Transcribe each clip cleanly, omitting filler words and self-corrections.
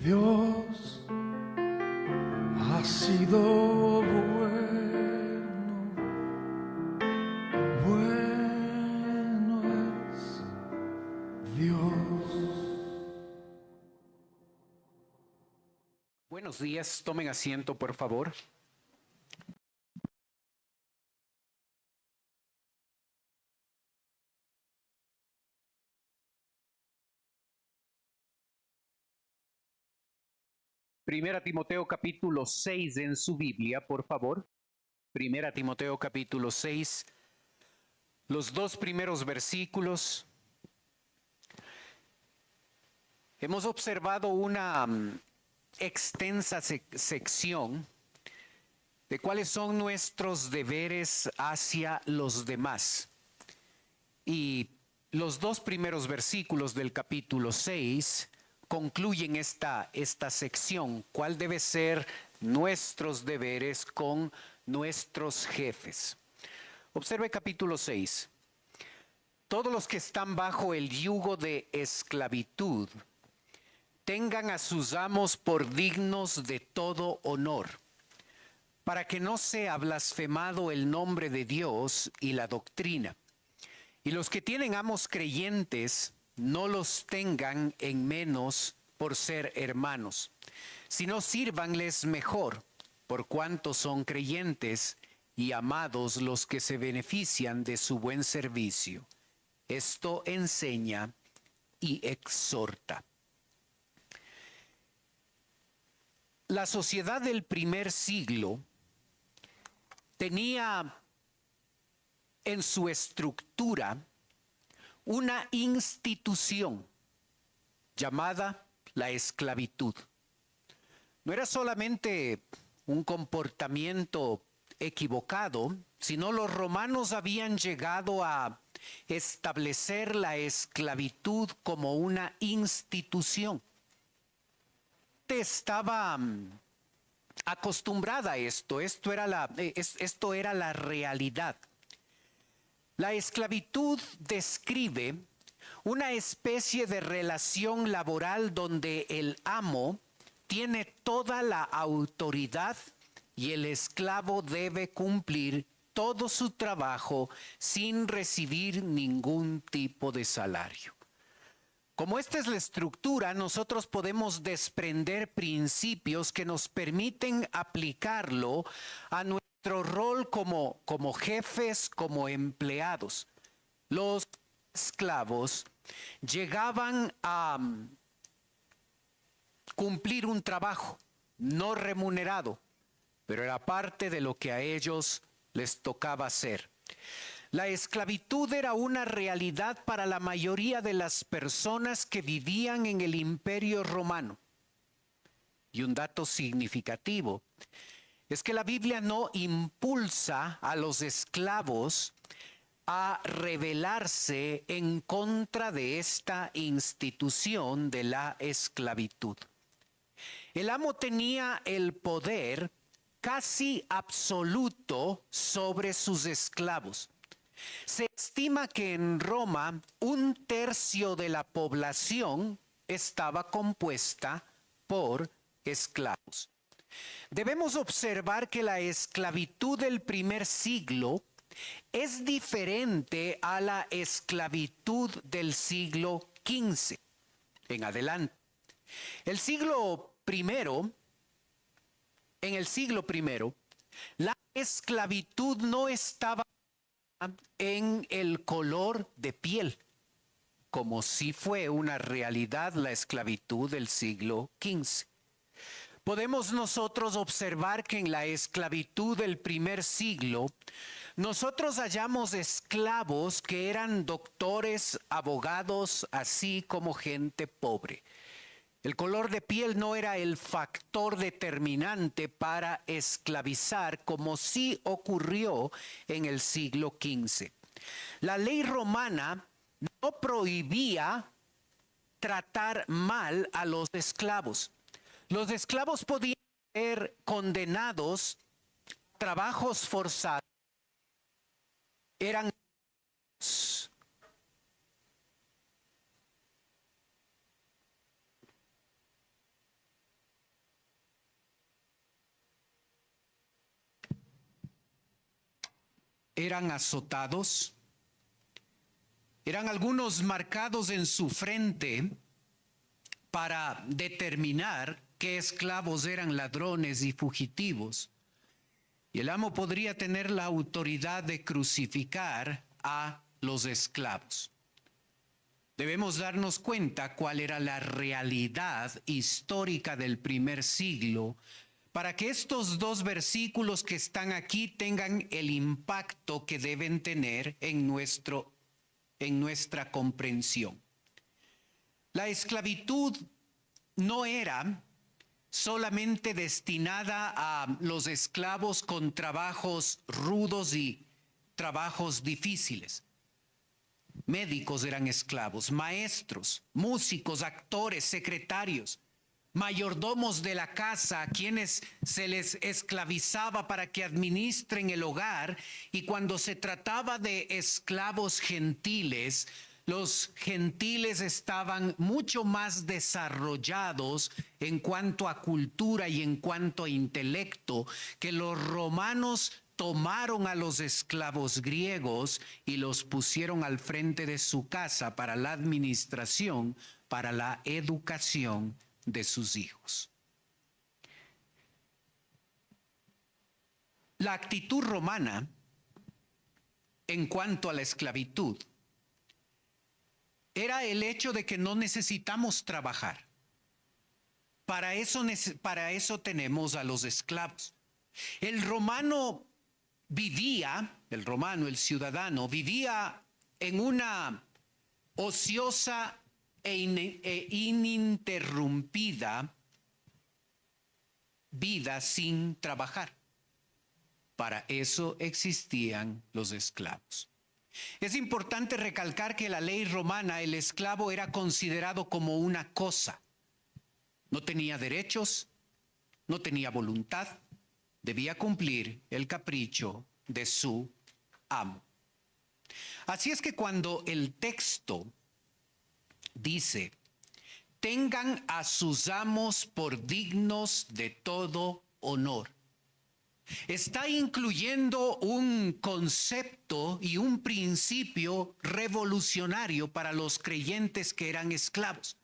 Dios ha sido bueno, bueno es Dios. Buenos días, tomen asiento, por favor. Primera Timoteo capítulo 6 en su Biblia, por favor. Primera Timoteo capítulo 6, los dos primeros versículos. Hemos observado una extensa sección de cuáles son nuestros deberes hacia los demás. Y los dos primeros versículos del capítulo 6 concluyen esta sección, cuál debe ser nuestros deberes con nuestros jefes. Observe capítulo 6. Todos los que están bajo el yugo de esclavitud tengan a sus amos por dignos de todo honor, para que no sea blasfemado el nombre de Dios y la doctrina. Y los que tienen amos creyentes, no los tengan en menos por ser hermanos, sino sírvanles mejor, por cuanto son creyentes y amados los que se benefician de su buen servicio. Esto enseña y exhorta. La sociedad del primer siglo tenía en su estructura una institución llamada la esclavitud. No era solamente un comportamiento equivocado, sino los romanos habían llegado a establecer la esclavitud como una institución. Estaba acostumbrada a esto, esto era la realidad. La esclavitud describe una especie de relación laboral donde el amo tiene toda la autoridad y el esclavo debe cumplir todo su trabajo sin recibir ningún tipo de salario. Como esta es la estructura, nosotros podemos desprender principios que nos permiten aplicarlo a nuestro rol como jefes, como empleados. Los esclavos llegaban a cumplir un trabajo no remunerado, pero era parte de lo que a ellos les tocaba hacer. La esclavitud era una realidad para la mayoría de las personas que vivían en el Imperio Romano. Y un dato significativo es que la Biblia no impulsa a los esclavos a rebelarse en contra de esta institución de la esclavitud. El amo tenía el poder casi absoluto sobre sus esclavos. Se estima que en Roma 1/3 de la población estaba compuesta por esclavos. Debemos observar que la esclavitud del primer siglo es diferente a la esclavitud del siglo XV en adelante. En el siglo primero, la esclavitud no estaba en el color de piel, como sí fue una realidad la esclavitud del siglo XV. Podemos nosotros observar que en la esclavitud del primer siglo, nosotros hallamos esclavos que eran doctores, abogados, así como gente pobre. El color de piel no era el factor determinante para esclavizar, como sí ocurrió en el siglo XV. La ley romana no prohibía tratar mal a los esclavos. Los esclavos podían ser condenados a trabajos forzados. Eran eran azotados, eran algunos marcados en su frente para determinar qué esclavos eran ladrones y fugitivos. Y el amo podría tener la autoridad de crucificar a los esclavos. Debemos darnos cuenta cuál era la realidad histórica del primer siglo para que estos dos versículos que están aquí tengan el impacto que deben tener en nuestra comprensión. La esclavitud no era solamente destinada a los esclavos con trabajos rudos y trabajos difíciles. Médicos eran esclavos, maestros, músicos, actores, secretarios, mayordomos de la casa a quienes se les esclavizaba para que administren el hogar, y cuando se trataba de esclavos gentiles, los gentiles estaban mucho más desarrollados en cuanto a cultura y en cuanto a intelecto, que los romanos tomaron a los esclavos griegos y los pusieron al frente de su casa para la administración, para la educación de sus hijos. La actitud romana en cuanto a la esclavitud era el hecho de que no necesitamos trabajar. Para eso tenemos a los esclavos. El ciudadano, vivía en una ociosa e ininterrumpida vida sin trabajar. Para eso existían los esclavos. Es importante recalcar que en la ley romana el esclavo era considerado como una cosa. No tenía derechos, no tenía voluntad, debía cumplir el capricho de su amo. Así es que cuando el texto dice, tengan a sus amos por dignos de todo honor, está incluyendo un concepto y un principio revolucionario para los creyentes que eran esclavos.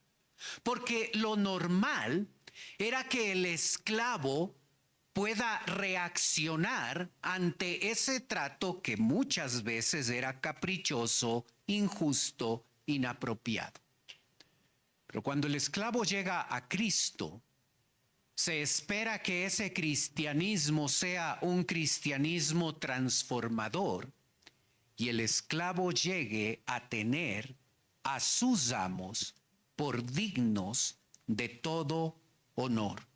Porque lo normal era que el esclavo pueda reaccionar ante ese trato que muchas veces era caprichoso, injusto, inapropiado. Pero cuando el esclavo llega a Cristo, se espera que ese cristianismo sea un cristianismo transformador y el esclavo llegue a tener a sus amos por dignos de todo honor.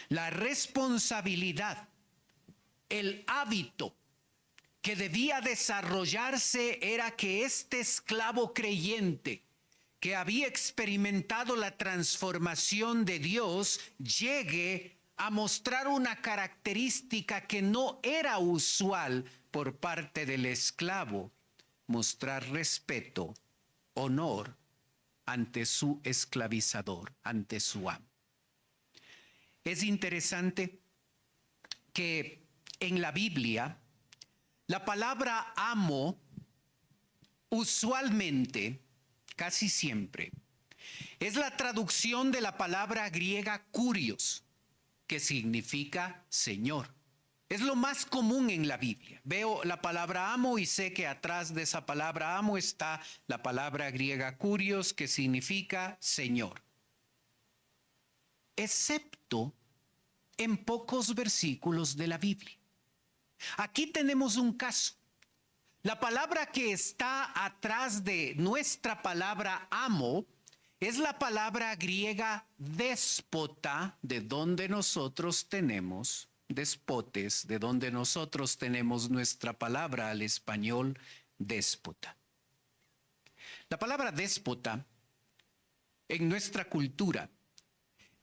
La responsabilidad, el hábito que debía desarrollarse era que este esclavo creyente que había experimentado la transformación de Dios llegue a mostrar una característica que no era usual por parte del esclavo: mostrar respeto, honor ante su esclavizador, ante su amo. Es interesante que en la Biblia la palabra amo usualmente, casi siempre, es la traducción de la palabra griega kurios, que significa Señor. Es lo más común en la Biblia. Veo la palabra amo y sé que atrás de esa palabra amo está la palabra griega kurios, que significa Señor. Excepto en pocos versículos de la Biblia. Aquí tenemos un caso. La palabra que está atrás de nuestra palabra amo es la palabra griega déspota, de donde nosotros tenemos despotes, de donde nosotros tenemos nuestra palabra al español déspota. La palabra déspota en nuestra cultura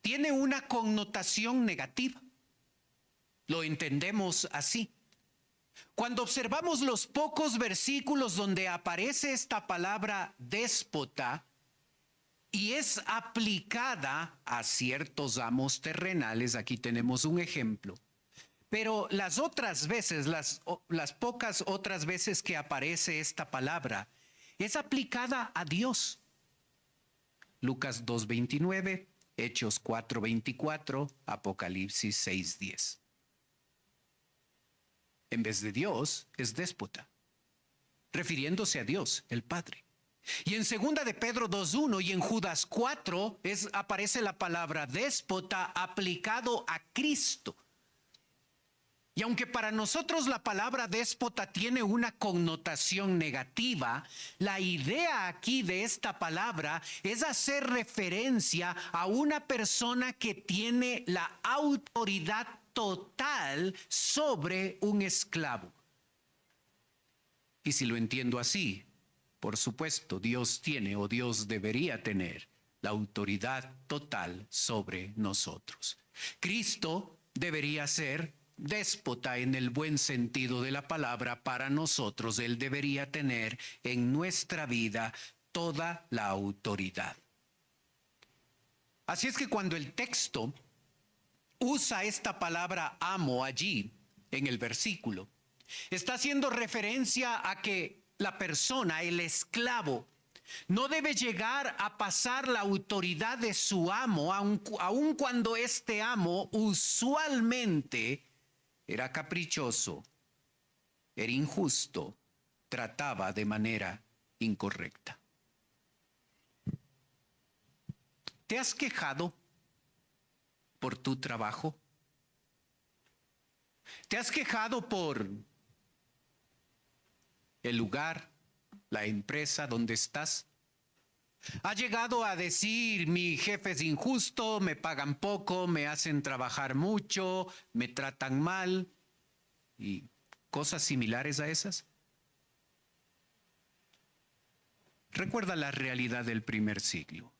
tiene una connotación negativa. Lo entendemos así. Cuando observamos los pocos versículos donde aparece esta palabra déspota y es aplicada a ciertos amos terrenales, aquí tenemos un ejemplo. Pero las otras veces, las pocas otras veces que aparece esta palabra, es aplicada a Dios. Lucas 2:29, Hechos 4:24, Apocalipsis 6:10. En vez de Dios, es déspota, refiriéndose a Dios, el Padre. Y en 2 de Pedro 2:1 y en Judas 4 aparece la palabra déspota aplicado a Cristo. Y aunque para nosotros la palabra déspota tiene una connotación negativa, la idea aquí de esta palabra es hacer referencia a una persona que tiene la autoridad total sobre un esclavo. Y si lo entiendo así, por supuesto, Dios tiene o Dios debería tener la autoridad total sobre nosotros. Cristo debería ser déspota en el buen sentido de la palabra para nosotros. Él debería tener en nuestra vida toda la autoridad. Así es que cuando el texto usa esta palabra amo allí en el versículo, está haciendo referencia a que la persona, el esclavo, no debe llegar a pasar la autoridad de su amo, aun cuando este amo usualmente era caprichoso, era injusto, trataba de manera incorrecta. ¿Te has quejado por tu trabajo? ¿Te has quejado por el lugar, la empresa donde estás? ¿Has llegado a decir, mi jefe es injusto, me pagan poco, me hacen trabajar mucho, me tratan mal y cosas similares a esas? Recuerda la realidad del primer siglo.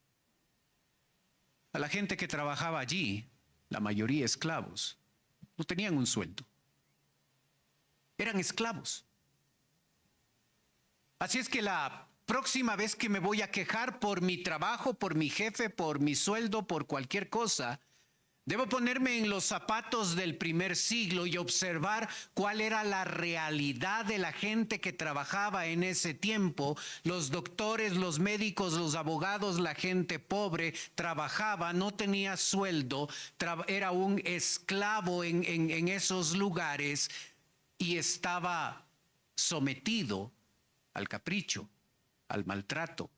A la gente que trabajaba allí, la mayoría esclavos, no tenían un sueldo. Eran esclavos. Así es que la próxima vez que me voy a quejar por mi trabajo, por mi jefe, por mi sueldo, por cualquier cosa, debo ponerme en los zapatos del primer siglo y observar cuál era la realidad de la gente que trabajaba en ese tiempo. Los doctores, los médicos, los abogados, la gente pobre trabajaba, no tenía sueldo, era un esclavo en esos lugares y estaba sometido al capricho, al maltrato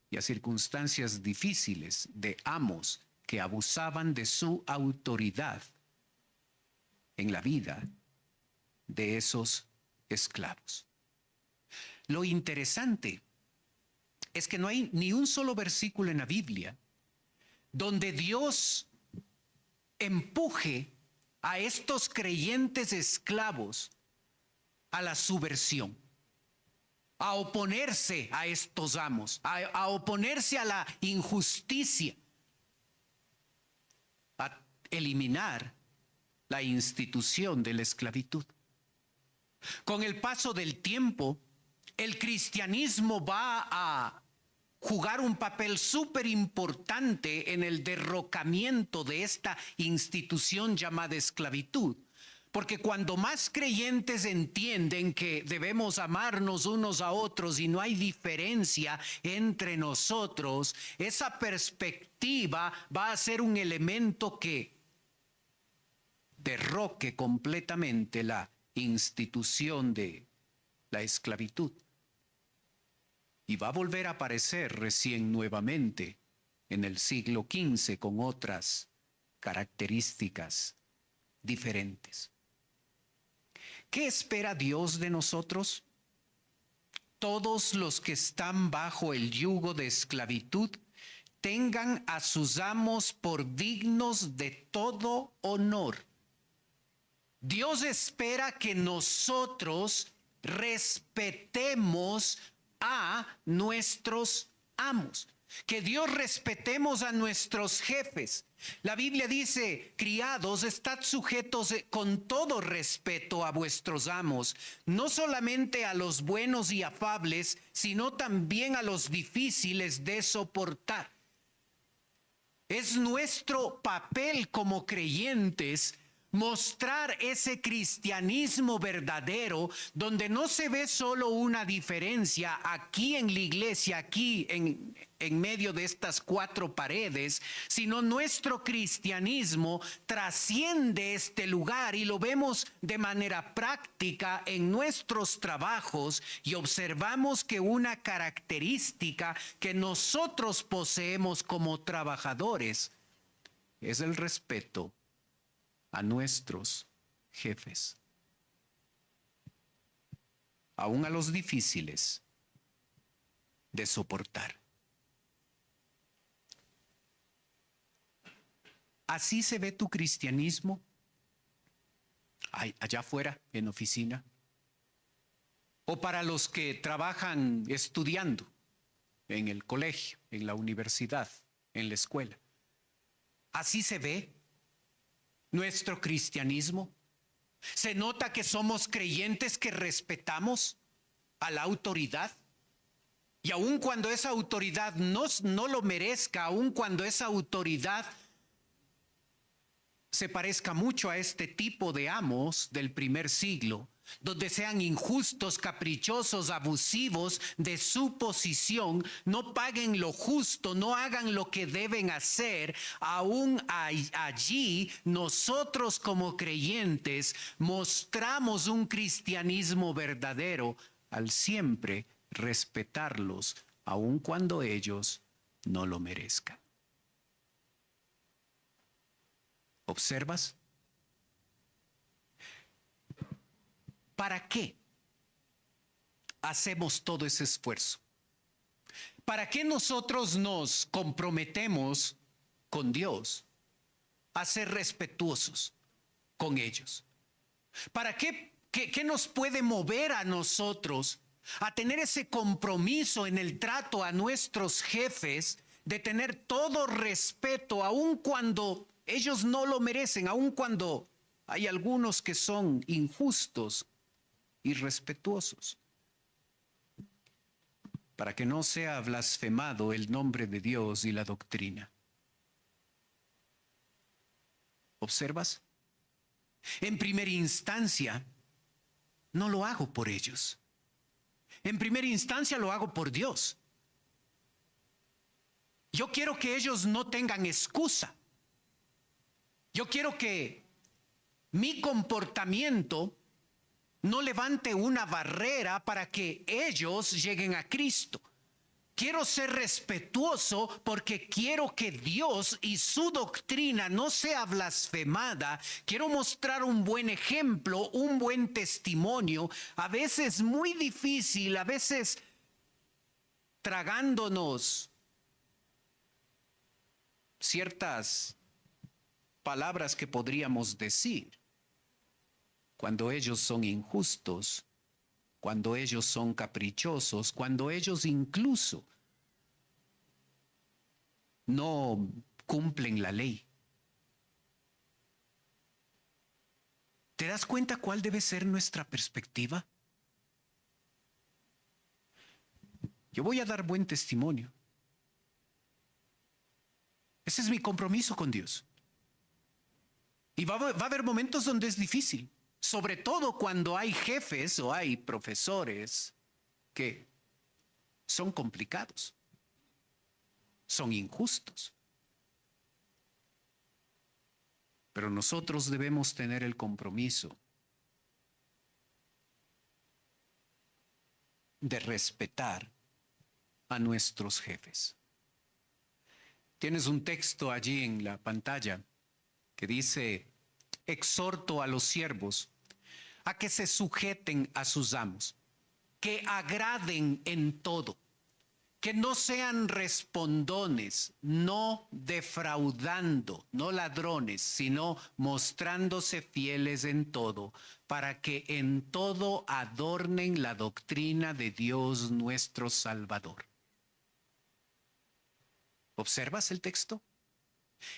y a circunstancias difíciles de amos que abusaban de su autoridad en la vida de esos esclavos. Lo interesante es que no hay ni un solo versículo en la Biblia donde Dios empuje a estos creyentes esclavos a la subversión, a oponerse a estos amos, a oponerse a la injusticia, a eliminar la institución de la esclavitud. Con el paso del tiempo, el cristianismo va a jugar un papel súper importante en el derrocamiento de esta institución llamada esclavitud. Porque cuando más creyentes entienden que debemos amarnos unos a otros y no hay diferencia entre nosotros, esa perspectiva va a ser un elemento que derroque completamente la institución de la esclavitud. Y va a volver a aparecer recién nuevamente en el siglo XV con otras características diferentes. ¿Qué espera Dios de nosotros? Todos los que están bajo el yugo de esclavitud tengan a sus amos por dignos de todo honor. Dios espera que nosotros respetemos a nuestros amos, que Dios respetemos a nuestros jefes. La Biblia dice, criados, estad sujetos con todo respeto a vuestros amos, no solamente a los buenos y afables, sino también a los difíciles de soportar. Es nuestro papel como creyentes mostrar ese cristianismo verdadero donde no se ve solo una diferencia aquí en la iglesia, aquí en medio de estas cuatro paredes, sino nuestro cristianismo trasciende este lugar y lo vemos de manera práctica en nuestros trabajos y observamos que una característica que nosotros poseemos como trabajadores es el respeto a nuestros jefes, aún a los difíciles de soportar. ¿Así se ve tu cristianismo allá afuera, en oficina? ¿O para los que trabajan estudiando en el colegio, en la universidad, en la escuela? ¿Así se ve nuestro cristianismo? ¿Se nota que somos creyentes que respetamos a la autoridad? Y aun cuando esa autoridad no lo merezca, aun cuando esa autoridad se parezca mucho a este tipo de amos del primer siglo, donde sean injustos, caprichosos, abusivos de su posición, no paguen lo justo, no hagan lo que deben hacer, aún allí nosotros como creyentes mostramos un cristianismo verdadero al siempre respetarlos, aun cuando ellos no lo merezcan. ¿Observas? ¿Para qué hacemos todo ese esfuerzo? ¿Para qué nosotros nos comprometemos con Dios a ser respetuosos con ellos? ¿Para qué nos puede mover a nosotros a tener ese compromiso en el trato a nuestros jefes de tener todo respeto, aun cuando ellos no lo merecen, aun cuando hay algunos que son injustos, irrespetuosos? Para que no sea blasfemado el nombre de Dios y la doctrina. ¿Observas? En primera instancia, no lo hago por ellos. En primera instancia lo hago por Dios. Yo quiero que ellos no tengan excusa. Yo quiero que mi comportamiento no levante una barrera para que ellos lleguen a Cristo. Quiero ser respetuoso porque quiero que Dios y su doctrina no sea blasfemada. Quiero mostrar un buen ejemplo, un buen testimonio, a veces muy difícil, a veces tragándonos ciertas palabras que podríamos decir cuando ellos son injustos, cuando ellos son caprichosos, cuando ellos incluso no cumplen la ley. ¿Te das cuenta cuál debe ser nuestra perspectiva? Yo voy a dar buen testimonio. Ese es mi compromiso con Dios. Y va a haber momentos donde es difícil. Sobre todo cuando hay jefes o hay profesores que son complicados, son injustos. Pero nosotros debemos tener el compromiso de respetar a nuestros jefes. Tienes un texto allí en la pantalla que dice: exhorto a los siervos a que se sujeten a sus amos, que agraden en todo, que no sean respondones, no defraudando, no ladrones, sino mostrándose fieles en todo, para que en todo adornen la doctrina de Dios nuestro Salvador. ¿Observas el texto?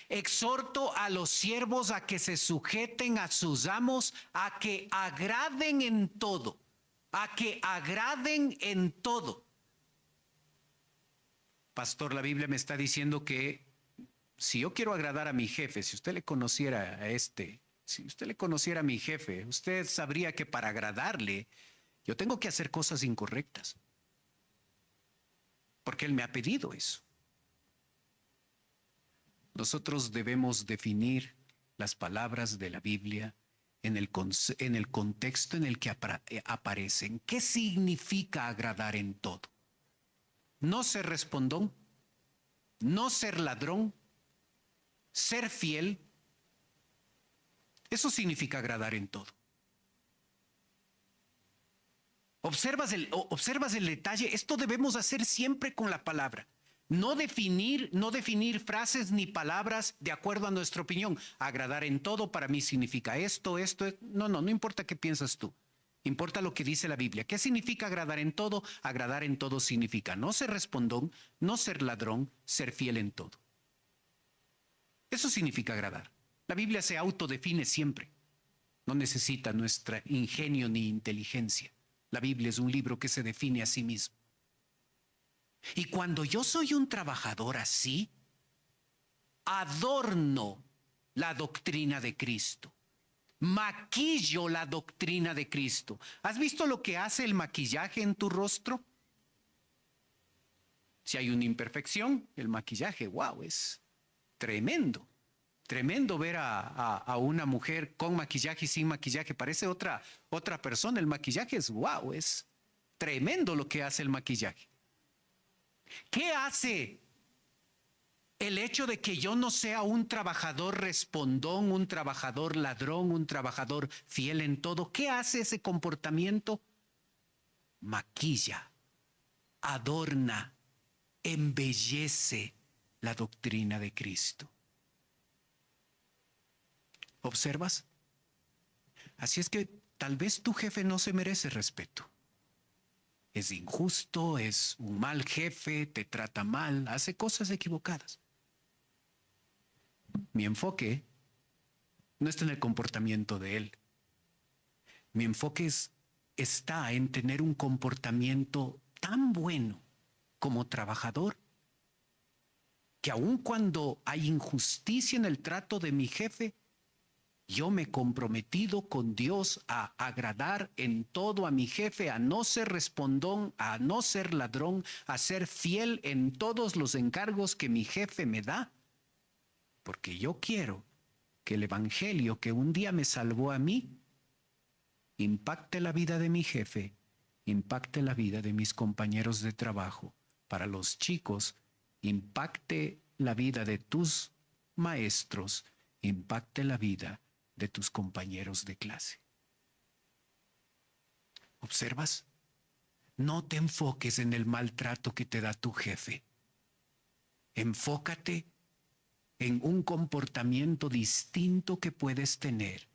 Exhorto a los siervos a que se sujeten a sus amos, a que agraden en todo, a que agraden en todo. Pastor, la Biblia me está diciendo que si yo quiero agradar a mi jefe, si usted le conociera a este Si usted le conociera a mi jefe, usted sabría que para agradarle, yo tengo que hacer cosas incorrectas. Porque él me ha pedido eso. Nosotros debemos definir las palabras de la Biblia en el contexto en el que aparecen. ¿Qué significa agradar en todo? No ser respondón, no ser ladrón, ser fiel. Eso significa agradar en todo. Observas el detalle. Esto debemos hacer siempre con la palabra. No definir frases ni palabras de acuerdo a nuestra opinión. Agradar en todo para mí significa esto. No importa qué piensas tú. Importa lo que dice la Biblia. ¿Qué significa agradar en todo? Agradar en todo significa no ser respondón, no ser ladrón, ser fiel en todo. Eso significa agradar. La Biblia se autodefine siempre. No necesita nuestra ingenio ni inteligencia. La Biblia es un libro que se define a sí mismo. Y cuando yo soy un trabajador así, adorno la doctrina de Cristo. Maquillo la doctrina de Cristo. ¿Has visto lo que hace el maquillaje en tu rostro? Si hay una imperfección, el maquillaje, wow, es tremendo. Tremendo ver a una mujer con maquillaje y sin maquillaje. Parece otra persona. El maquillaje es wow, es tremendo lo que hace el maquillaje. ¿Qué hace el hecho de que yo no sea un trabajador respondón, un trabajador ladrón, un trabajador fiel en todo? ¿Qué hace ese comportamiento? Maquilla, adorna, embellece la doctrina de Cristo. ¿Observas? Así es que tal vez tu jefe no se merece respeto. Es injusto, es un mal jefe, te trata mal, hace cosas equivocadas. Mi enfoque no está en el comportamiento de él. Mi enfoque está en tener un comportamiento tan bueno como trabajador que aun cuando hay injusticia en el trato de mi jefe, yo me he comprometido con Dios a agradar en todo a mi jefe, a no ser respondón, a no ser ladrón, a ser fiel en todos los encargos que mi jefe me da. Porque yo quiero que el evangelio que un día me salvó a mí impacte la vida de mi jefe, impacte la vida de mis compañeros de trabajo. Para los chicos, impacte la vida de tus maestros, impacte la vida de tus compañeros de clase. ¿Observas? No te enfoques en el maltrato que te da tu jefe. Enfócate en un comportamiento distinto que puedes tener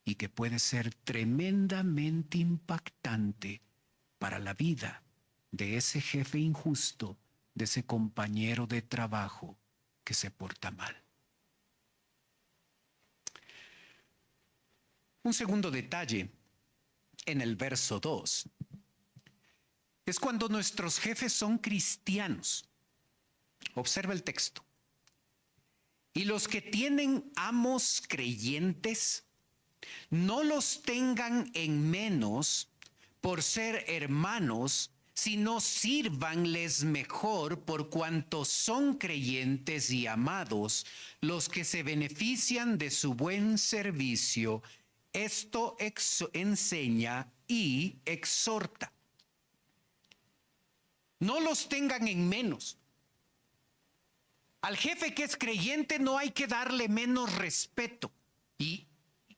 y que puede ser tremendamente impactante para la vida de ese jefe injusto, de ese compañero de trabajo que se porta mal. Un segundo detalle en el verso 2 es cuando nuestros jefes son cristianos. Observa el texto. Y los que tienen amos creyentes, no los tengan en menos por ser hermanos, sino sírvanles mejor por cuanto son creyentes y amados, los que se benefician de su buen servicio. Esto enseña y exhorta. No los tengan en menos. Al jefe que es creyente no hay que darle menos respeto. Y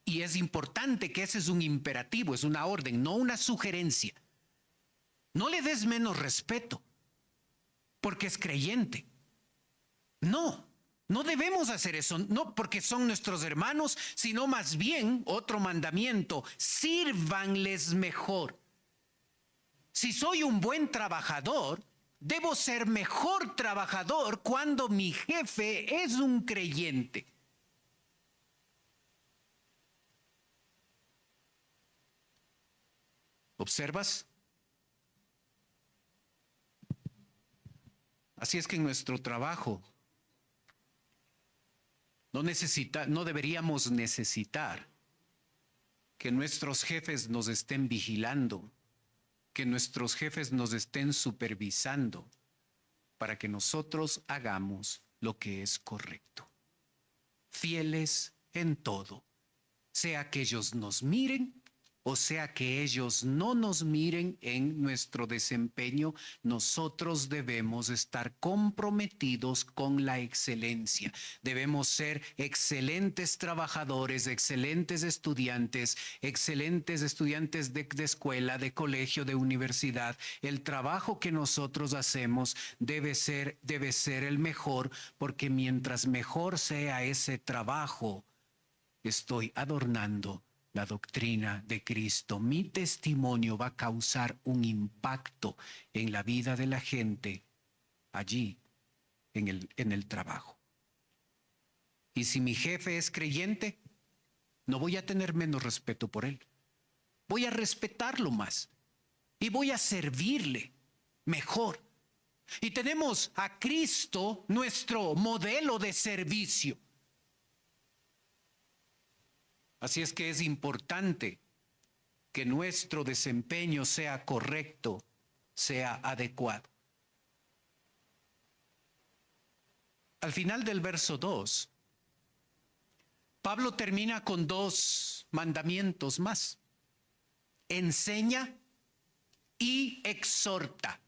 es importante que ese es un imperativo, es una orden, no una sugerencia. No le des menos respeto porque es creyente. No debemos hacer eso, no porque son nuestros hermanos, sino más bien otro mandamiento: sírvanles mejor. Si soy un buen trabajador, debo ser mejor trabajador cuando mi jefe es un creyente. ¿Observas? Así es que en nuestro trabajo No deberíamos necesitar que nuestros jefes nos estén vigilando, que nuestros jefes nos estén supervisando para que nosotros hagamos lo que es correcto. Fieles en todo, sea que ellos nos miren o sea que ellos no nos miren en nuestro desempeño, nosotros debemos estar comprometidos con la excelencia. Debemos ser excelentes trabajadores, excelentes estudiantes de escuela, de colegio, de universidad. El trabajo que nosotros hacemos debe ser el mejor, porque mientras mejor sea ese trabajo, estoy adornando la doctrina de Cristo. Mi testimonio va a causar un impacto en la vida de la gente allí, en el trabajo. Y si mi jefe es creyente, no voy a tener menos respeto por él. Voy a respetarlo más y voy a servirle mejor. Y tenemos a Cristo, nuestro modelo de servicio. Así es que es importante que nuestro desempeño sea correcto, sea adecuado. Al final del verso 2, Pablo termina con 2 mandamientos más. Enseña y exhorta.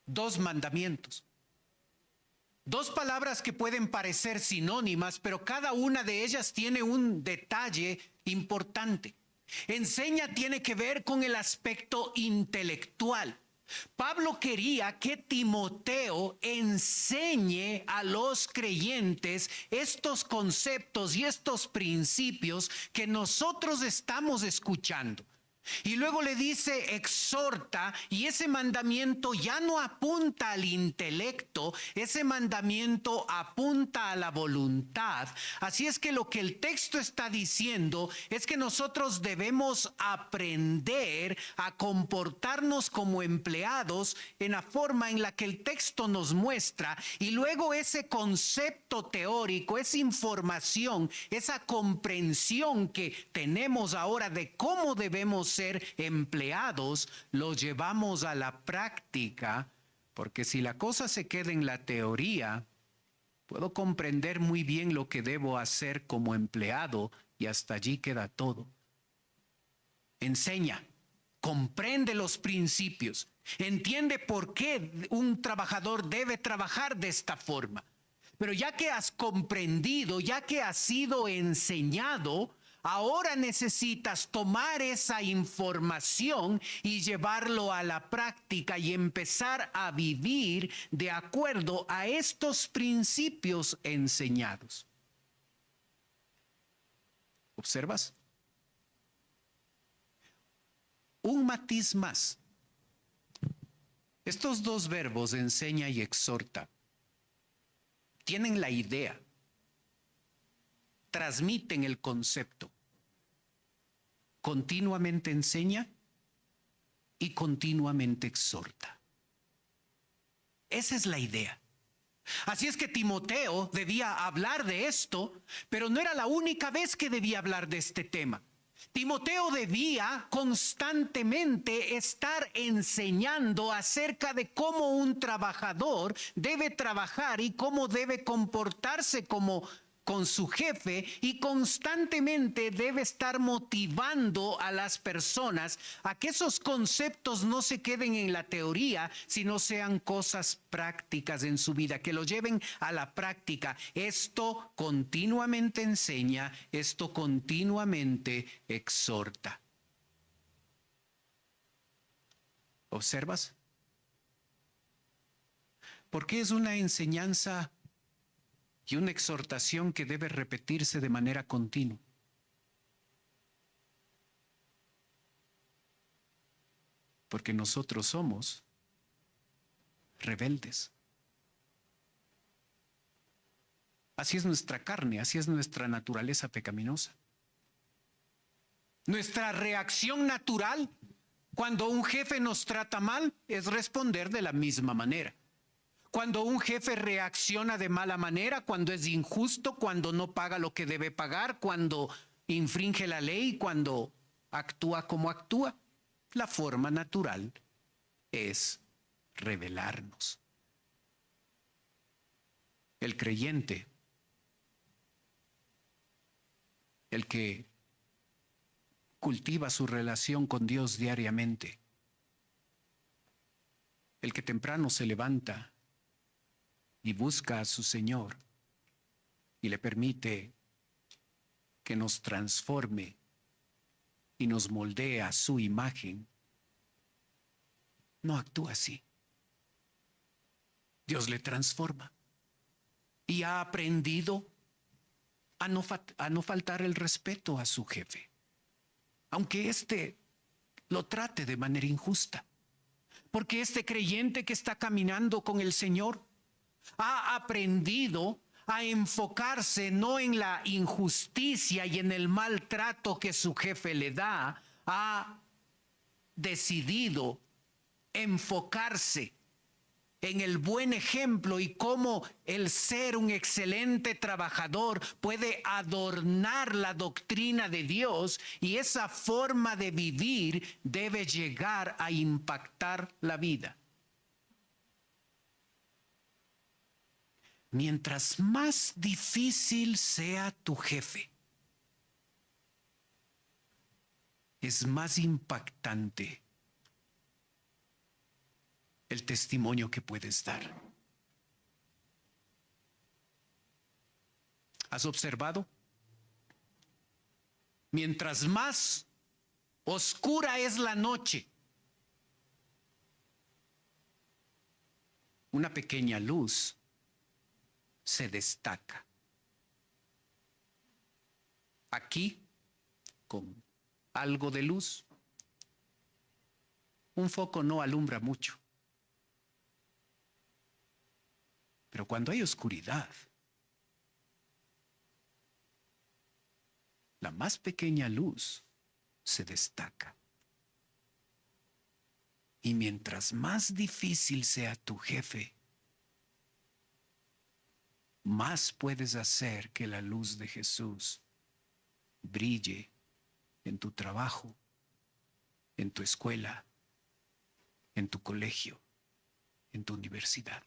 2 mandamientos. 2 palabras que pueden parecer sinónimas, pero cada una de ellas tiene un detalle importante. Enseña tiene que ver con el aspecto intelectual. Pablo quería que Timoteo enseñe a los creyentes estos conceptos y estos principios que nosotros estamos escuchando. Y luego le dice exhorta, y ese mandamiento ya no apunta al intelecto, ese mandamiento apunta a la voluntad. Así es que lo que el texto está diciendo es que nosotros debemos aprender a comportarnos como empleados en la forma en la que el texto nos muestra, y luego ese concepto teórico, esa información, esa comprensión que tenemos ahora de cómo debemos ser empleados, lo llevamos a la práctica, porque si la cosa se queda en la teoría, puedo comprender muy bien lo que debo hacer como empleado y hasta allí queda todo. Enseña, comprende los principios, entiende por qué un trabajador debe trabajar de esta forma. Pero ya que has comprendido, ya que has sido enseñado, ahora necesitas tomar esa información y llevarlo a la práctica y empezar a vivir de acuerdo a estos principios enseñados. ¿Observas? Un matiz más. Estos 2 verbos, enseña y exhorta, tienen la idea, transmiten el concepto. Continuamente enseña y continuamente exhorta. Esa es la idea. Así es que Timoteo debía hablar de esto, pero no era la única vez que debía hablar de este tema. Timoteo debía constantemente estar enseñando acerca de cómo un trabajador debe trabajar y cómo debe comportarse con su jefe, y constantemente debe estar motivando a las personas a que esos conceptos no se queden en la teoría, sino sean cosas prácticas en su vida, que lo lleven a la práctica. Esto continuamente enseña, esto continuamente exhorta. ¿Observas? Porque es una enseñanza y una exhortación que debe repetirse de manera continua. Porque nosotros somos rebeldes. Así es nuestra carne, así es nuestra naturaleza pecaminosa. Nuestra reacción natural cuando un jefe nos trata mal es responder de la misma manera. Cuando un jefe reacciona de mala manera, cuando es injusto, cuando no paga lo que debe pagar, cuando infringe la ley, cuando actúa como actúa, la forma natural es rebelarnos. El creyente, el que cultiva su relación con Dios diariamente, el que temprano se levanta y busca a su Señor y le permite que nos transforme y nos moldee a su imagen, no actúa así. Dios le transforma y ha aprendido a no faltar el respeto a su jefe, aunque éste lo trate de manera injusta. Porque este creyente que está caminando con el Señor ha aprendido a enfocarse no en la injusticia y en el maltrato que su jefe le da, ha decidido enfocarse en el buen ejemplo y cómo el ser un excelente trabajador puede adornar la doctrina de Dios, y esa forma de vivir debe llegar a impactar la vida. Mientras más difícil sea tu jefe, es más impactante el testimonio que puedes dar. ¿Has observado? Mientras más oscura es la noche, una pequeña luz se destaca. Aquí, con algo de luz, un foco no alumbra mucho. Pero cuando hay oscuridad, la más pequeña luz se destaca. Y mientras más difícil sea tu jefe, más puedes hacer que la luz de Jesús brille en tu trabajo, en tu escuela, en tu colegio, en tu universidad.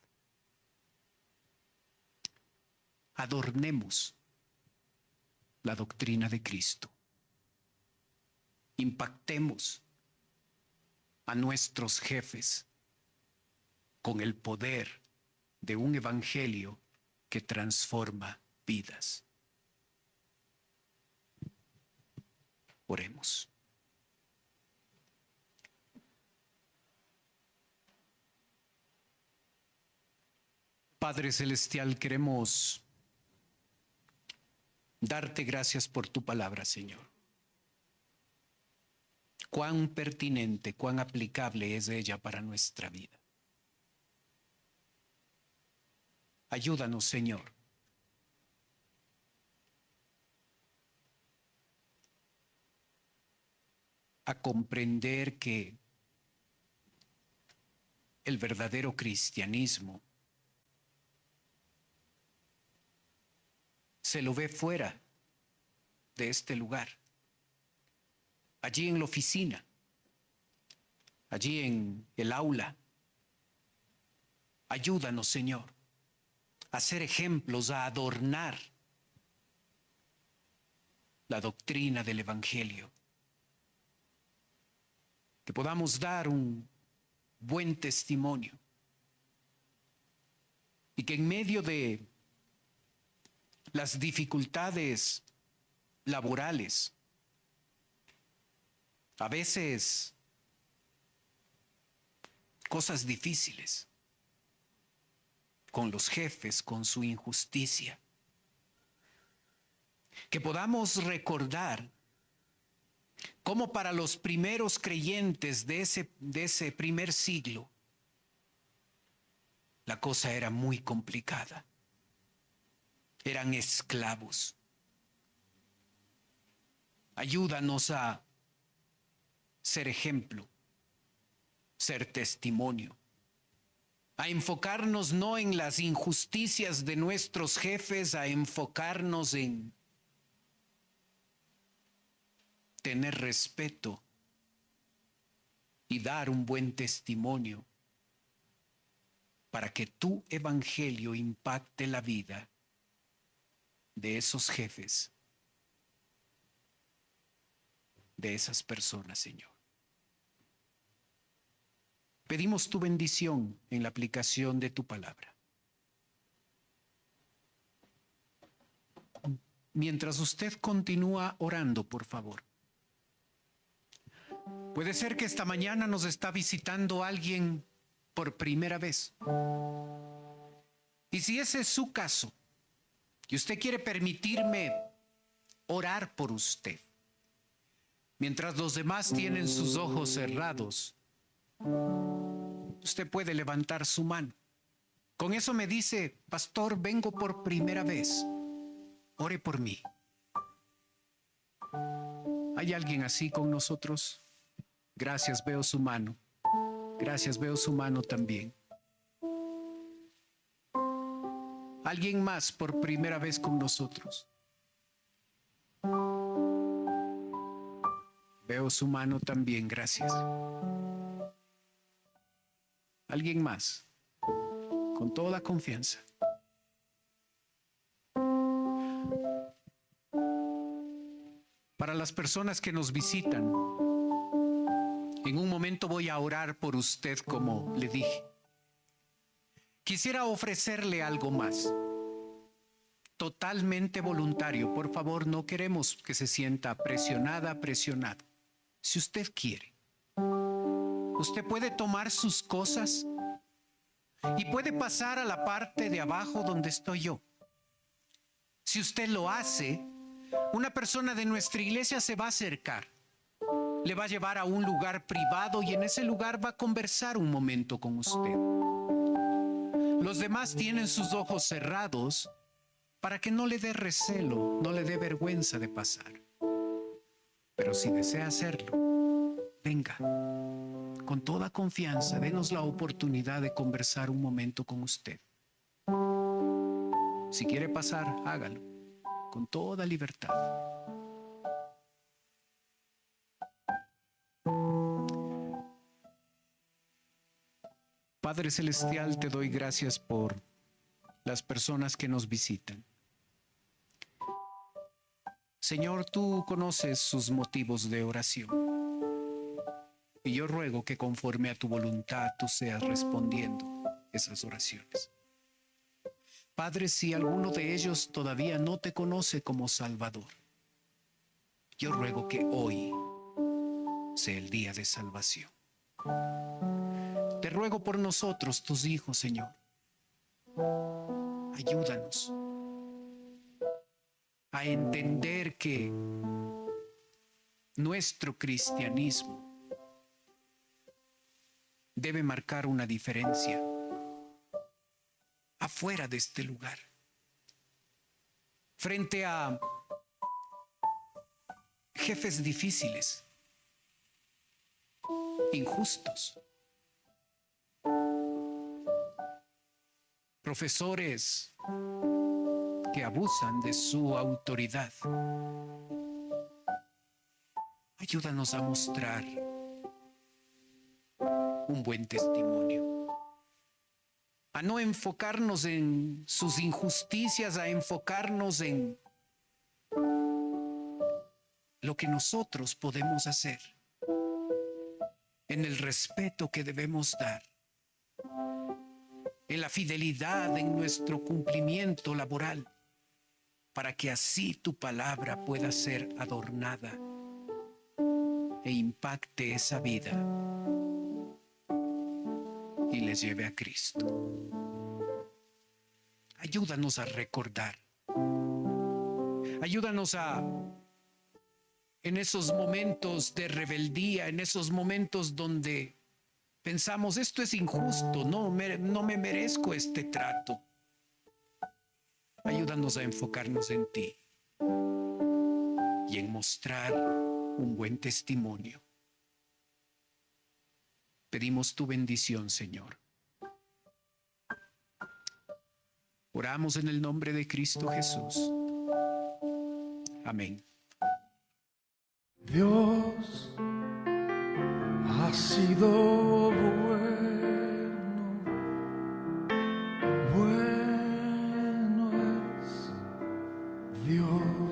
Adornemos la doctrina de Cristo. Impactemos a nuestros jefes con el poder de un evangelio que transforma vidas. Oremos. Padre Celestial, queremos darte gracias por tu palabra, Señor. Cuán pertinente, cuán aplicable es ella para nuestra vida. Ayúdanos, Señor, a comprender que el verdadero cristianismo se lo ve fuera de este lugar, allí en la oficina, allí en el aula. Ayúdanos, Señor, a ser ejemplos, a adornar la doctrina del Evangelio, que podamos dar un buen testimonio y que en medio de las dificultades laborales, a veces cosas difíciles con los jefes, con su injusticia, que podamos recordar cómo para los primeros creyentes de ese primer siglo la cosa era muy complicada. Eran esclavos. Ayúdanos a ser ejemplo, ser testimonio, a enfocarnos no en las injusticias de nuestros jefes, a enfocarnos en tener respeto y dar un buen testimonio para que tu evangelio impacte la vida de esos jefes, de esas personas, Señor. Pedimos tu bendición en la aplicación de tu palabra. Mientras usted continúa orando, por favor. Puede ser que esta mañana nos está visitando alguien por primera vez. Y si ese es su caso, y usted quiere permitirme orar por usted, mientras los demás tienen sus ojos cerrados, usted puede levantar su mano. Con eso me dice: pastor, vengo por primera vez. Ore por mí. ¿Hay alguien así con nosotros? Gracias, veo su mano. Gracias, veo su mano también. ¿Alguien más por primera vez con nosotros? Veo su mano también, gracias. ¿Alguien más? Con toda confianza. Para las personas que nos visitan, en un momento voy a orar por usted, como le dije. Quisiera ofrecerle algo más. Totalmente voluntario. Por favor, no queremos que se sienta presionada, presionado. Si usted quiere, usted puede tomar sus cosas y puede pasar a la parte de abajo donde estoy yo. Si usted lo hace, una persona de nuestra iglesia se va a acercar, le va a llevar a un lugar privado y en ese lugar va a conversar un momento con usted. Los demás tienen sus ojos cerrados para que no le dé recelo, no le dé vergüenza de pasar. Pero si desea hacerlo, venga. Con toda confianza, denos la oportunidad de conversar un momento con usted. Si quiere pasar, hágalo, con toda libertad. Padre Celestial, te doy gracias por las personas que nos visitan. Señor, tú conoces sus motivos de oración. Y yo ruego que conforme a tu voluntad tú seas respondiendo esas oraciones. Padre, si alguno de ellos todavía no te conoce como Salvador, yo ruego que hoy sea el día de salvación. Te ruego por nosotros, tus hijos, Señor. Ayúdanos a entender que nuestro cristianismo debe marcar una diferencia afuera de este lugar, frente a jefes difíciles, injustos, profesores que abusan de su autoridad. Ayúdanos a mostrar un buen testimonio, a no enfocarnos en sus injusticias, a enfocarnos en lo que nosotros podemos hacer, en el respeto que debemos dar, en la fidelidad en nuestro cumplimiento laboral, para que así tu palabra pueda ser adornada e impacte esa vida y les lleve a Cristo. Ayúdanos a recordar. Ayúdanos en esos momentos de rebeldía, en esos momentos donde pensamos, esto es injusto, no me merezco este trato. Ayúdanos a enfocarnos en ti y en mostrar un buen testimonio. Pedimos tu bendición, Señor. Oramos en el nombre de Cristo Jesús. Amén. Dios ha sido bueno, bueno es Dios.